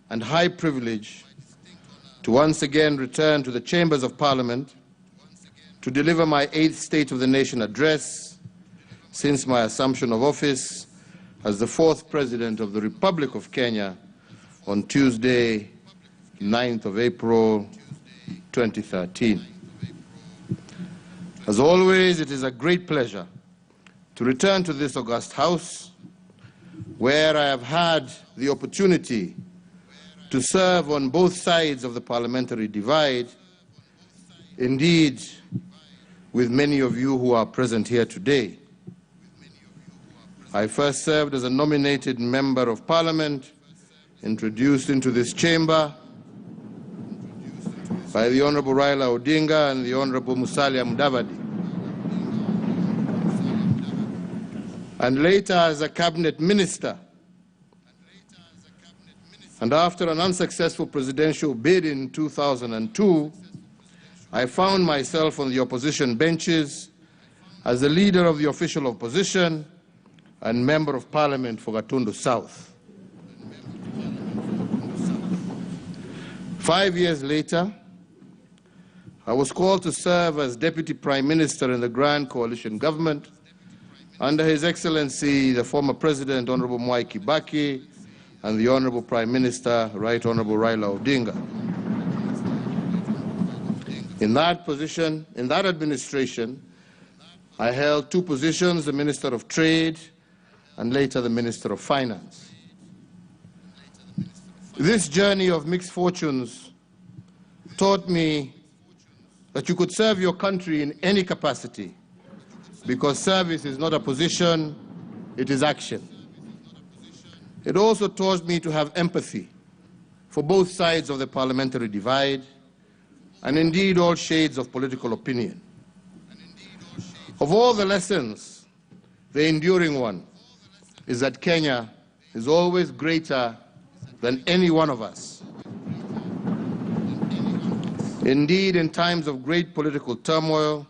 and high privilege to once again return to the chambers of Parliament to deliver my 8th State of the Nation address since my assumption of office as the 4th President of the Republic of Kenya on Tuesday, 9th of April, 2013. As always, it is a great pleasure to return to this august House, where I have had the opportunity to serve on both sides of the parliamentary divide, indeed, with many of you who are present here today. I first served as a nominated Member of Parliament, introduced into this chamber by the Honorable Raila Odinga and the Honorable Musalia Mudavadi, and later as a cabinet minister. And after an unsuccessful presidential bid in 2002, I found myself on the opposition benches as the leader of the official opposition and Member of Parliament for Gatundu South. 5 years later, I was called to serve as Deputy Prime Minister in the Grand Coalition Government under His Excellency, the former President, Honorable Mwai Kibaki, and the Honorable Prime Minister, Right Honorable Raila Odinga. In that position, in that administration, I held 2 positions, the Minister of Trade and later the Minister of Finance. This journey of mixed fortunes taught me that you could serve your country in any capacity, because service is not a position, it is action. It also taught me to have empathy for both sides of the parliamentary divide, and indeed all shades of political opinion. Of all the lessons, the enduring one is that Kenya is always greater than any one of us. Indeed, in times of great political turmoil,